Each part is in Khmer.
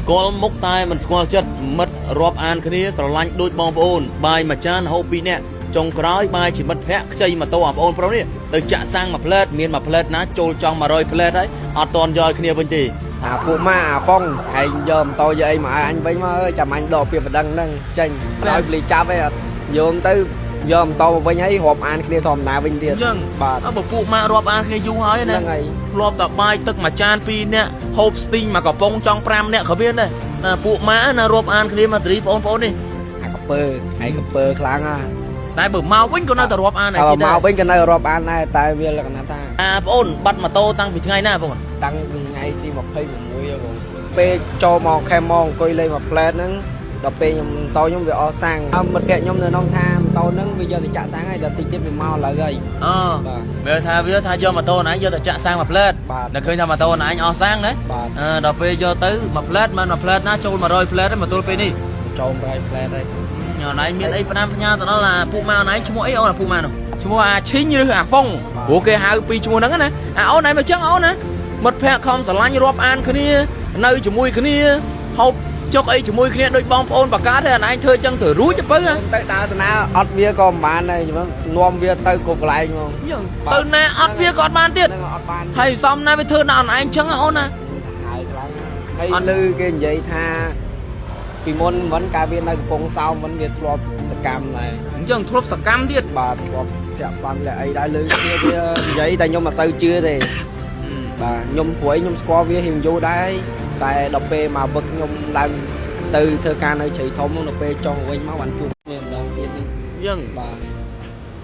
ស្គាល់មុខតែមិនស្គាល់ចិត្តមិត្តរាប់អានគ្នាស្រឡាញ់ដូចបងប្អូនបាយមួយចានហូប2នាក់ចុងក្រោយបាយជាមិត្តភ័ក្តិខ្ចីម៉ូតូបងប្អូនប្រុសនេះទៅចាក់សាំងមួយផ្លែតមានមួយផ្លែតណាចូលចង់100ផ្លែតហើយអត់តន់យកគ្នាវិញទេអាពួកម៉ាអាហ្វុងឯងយកម៉ូតូយកអីមកឲ្យអញវិញមកអើយចាំអញដកពីបណ្ដឹងហ្នឹងចេញឲ្យពលីចាប់ឯងអត់យកទៅយកម៉ូតូមកវិញហើយរាប់អានគ្នាធម្មតាវិញទៀតបាទអើបើពួកម៉ារាប់អានគ្នាយូរហើយណាហ្នឹងហើយធ្លាប់តែបាយទឹកមួយចាន2នាក់ហូបស្ទីងមកកំប៉ុងចង់5នាក់ក៏មានដែរពួកម៉ាណារាប់អានគ្នាមកសេរីបងប្អូននេះអាកពើឯងកពើខ្លាំងហ่าតែបើមកវិញក៏នៅតែរាប់អានដែរទៀតមកវិញក៏នៅរាប់អានដែរតែវាលក្ខណៈថាបងប្អូនបាត់ម៉ូតូតាំងពីថ្ងៃណាបងតាំងពីថ្ងៃទី26បងពេលចូលមកខេមមកអង្គុយលេងមួយផ្លែតហ្នឹងដល់ពេលខ្ញុំម៉ូតូខ្ញុំវាអស់សាំងមិត្តភក្តិខ្ញុំនៅក្នុងថាម៉ូតូហ្នឹងវាយកទៅចាក់សាំងហើយដល់តិចទៀតវាមកឡើយហើយមើលថាវាថាយកម៉ូតូណៃយកទៅចាក់សាំងមួយផ្លែតនៅឃើញថាម៉ូតូណៃអស់សាំងណាដល់ពេលយកទៅមួយផ្លែតមិនមួយផ្លែតណាចូល100ផ្លែតហើយម៉ូតូពេលនេះចូល100ផ្លែតហើយញ៉ាំណៃមានអីផ្ដាំផ្ញើទៅដល់ពួកម៉ាណៃឈ្មោះអីអូនពួកម៉ានោះឈ្មោះអាឈីងឬអាហ្វុងព្រោះគេហៅពីឈ្មោះហ្នឹងណាអូនណៃមកចឹងអូនណាមិត្តភក្តិខំស្រឡាញ់រាប់អានគ្នានៅជាមួយគ្នាហូបចុកអីជាមួយគ្នាដូចបងប្អូនបកាទេអាណៃធ្វើចឹងទៅរួចទៅទៅដើរទៅណាអត់វាក៏មិនបានដែរនាំវាទៅគ្រប់កន្លែងហ្មងទៅណាអត់វាក៏អត់បានទៀតហើយសំណាវាធ្វើដល់អាណៃចឹងអូនណាហើយខ្លាំងហើយអត់ឮគេនិយាយថាពីមុនមិនកាលវានៅកំពង់សោមមិនវាធ្លាប់សកម្មដែរអញ្ចឹងធ្លាប់សកម្មទៀតបាទធ្លាប់ធាក់បានតែអីដែរលើគ្នាវានិយាយតែខ្ញុំមិនសូវជឿទេបាទខ្ញុំព្រួយខ្ញុំស្គាល់វារៀងយូរដែរតែដល់ពេលមកវឹកខ្ញុំឡើងទៅធ្វើការនៅជ្រៃធំដល់ពេលចុងវិញមកបានជួបគ្នាម្ដងទៀតនេះអញ្ចឹងបាទ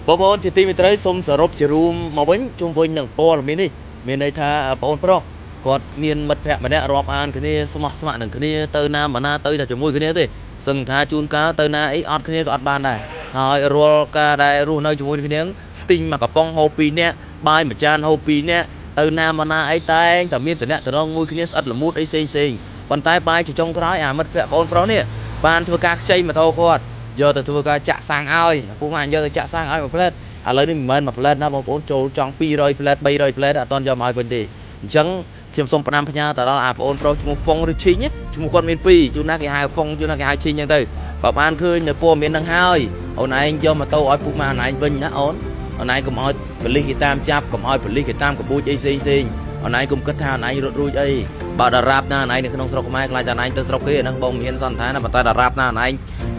បងប្អូនជាទីមេត្រីសូមសរុបជារួមមកវិញជុំវិញនឹងព័ត៌មាននេះមានន័យថាបងប្រុសគាត់មានមិត្តភក្តិម្នាក់រាប់អានគ្នាស្មោះស្ម័គ្រនឹងគ្នាទៅណាមកណាទៅតែជាមួយគ្នាទេសឹងថាជួនកាលទៅណាអីអត់គ្នាក៏អត់បានដែរហើយរាល់ការដែលរស់នៅជាមួយគ្នាស្ទីងមកកំប៉ុងហូប2នាក់បាយមួយចានហូប2នាក់ទៅណាមកណាអីតែងតែមានតំណែងតំណងមួយគ្នាស្អិតល្មួតអីផ្សេងប៉ុន្តែបាយចុងក្រោយអាមិត្តភក្តិបងប្រុសនេះបានធ្វើការខ្ចីម៉ូតូគាត់យកទៅធ្វើការចាក់សាំងឲ្យពួកម៉ាយកទៅចាក់សាំងឲ្យមួយផ្លែតឥឡូវនេះមិនមែនមួយផ្លែតណាបងប្អូនចូលចង់200ផ្លែត300ផ្លែតអត់តន់យកមកឲ្យវិញទេអញ្ចឹងខ្ញុំសូមផ្ដាំផ្ញើទៅដល់អាបងប្អូនប្រុសឈ្មោះហ្វុងឬឈីងឈ្មោះគាត់មាន2ជួនណាគេហៅហ្វុងជួនណាគេហៅឈីងអញ្ចឹងទៅបើបានឃើញនៅព័ត៌មាននឹងហើយអូនឯងយកម៉ូតូឲ្យពួកម៉ាអូនឯងវិញណាអូនឯងកុំឲ្យប៉ូលីសគេតាមចាប់កុំឲ្យប៉ូលីសគេតាមកបួចអីផ្សេងអូនឯងកុំគិតថាអូនឯងរត់រួចអីបើតារាបណាអូនឯងនៅក្នុងស្រុកខ្មែរខ្លាចតែអូនឯងទៅស្រុកគេហ្នឹងបងមិនហ៊ានសន្និដ្ឋានណាប៉ុន្តែតារាបណាអូនឯង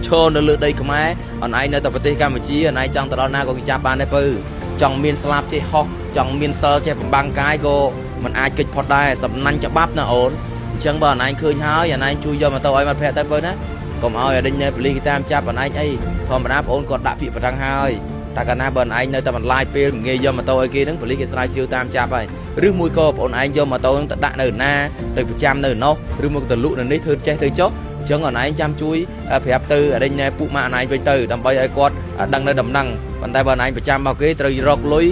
ឈរនៅលើដីខ្មែរអូនឯងនៅតែប្រទេសកម្ពុជាអូនឯងចង់ទៅដល់ណាក៏គេចាប់បានដែរពើចង់មានស្លាប់ចេះហោះចង់មានសិលចេះបំបាំងកាយក៏មិនអាចគេចផុតដែរសំណាញ់ច្បាប់ណាអូនអញ្ចឹងបើអូនឯងឃើញហើយអូនឯងជួយយកម៉ូតូឲ្យមិត្តភក្តិទៅពើណាកុំឲ្យអរិញប៉ូលីសគេតាមចាប់អូនឯងអីធម្មតាបងអូនគាត់ដាក់ពាក្យប្រឹងហើយតែកាលណាបើអូនឯងនៅតែបន្លាយពេលងាយយកម៉ូតូឲ្យគេហ្នឹងប៉ូលីសគេស្រាវជ្រាវតាមចាប់ហើយឬមួយក៏បងអូនឯងយកម៉ូតូហ្នឹងទៅដាក់នៅណាទៅប្រចាំនៅនោះឬមកទៅលក់នៅនេះធ្វើចេះទៅចុះអញ្ចឹងអូនឯងចាំជួយប្រាប់ទៅអរិញពួកម៉ាក់អូនឯងវិញទៅដើម្បីឲ្យគាត់ដឹងនៅដំណឹងប៉ុន្តែបើអូនឯងប្រចាំរបស់គេត្រូវរកលុយ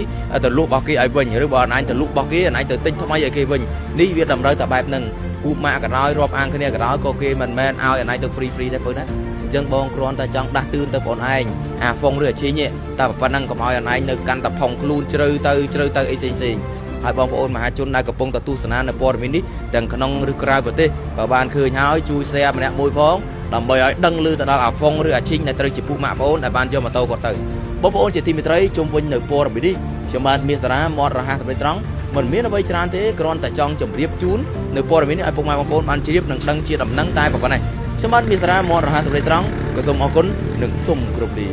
ទៅលក់របស់គេឲ្យវិញឬបើអូនឯងទៅលក់របស់គេអូនឯងទៅទិញថ្មីឲ្យគេវិញនេះវាតម្រូវតែបែបហ្នឹងពួកម៉ាក់ក៏ដោយរាប់អានគ្នាក៏ដោយក៏គេមិនមែនឲ្យអូនឯងទៅ free ដែរពើណាអញ្ចឹងបងគ្រាន់តែចង់ដាស់តឿនទៅបងឯងអាហ្វុងឬអាឈីងតែប៉ុណ្ណឹងកុំឲ្យអូនឯងនៅកាន់តែផុងខ្លួនជ្រៅទៅអីផ្សេងហើយបងប្អូនមហាជនដែលកំពុងតែទស្សនានៅព័ត៌មាននេះទាំងក្នុងឬក្រៅប្រទេសបើបានឃើញហើយជួយ share ម្នាក់មួយផងដើម្បីឲ្យដឹងឮទៅដល់អាហ្វុងឬអាឈីងដែលត្រូវជាពួកម៉ាក់បងប្អូនដែលបានយកម៉ូតូគាត់ទៅបងប្អូនជាទីមេត្រីជុំវិញនៅព័ត៌មាននេះខ្ញុំបាទមាសសារ៉ាមាត់រហ័សសម្រាប់ត្រង់មិនមានអ្វីច្រើនទេគ្រាន់តែចង់ជម្រាបជូននៅព័ត៌មាននេះឲ្យពុកម៉ែបងប្អូនបានជ្រាបនិងដឹងជាដំណឹងតែប៉ុណ្ណេះខ្ញុំបាទមាសសារ៉ាមាត់រហ័សសម្រាប់ត្រង់ក៏សូមអរគុណនិងសូមគោរពលា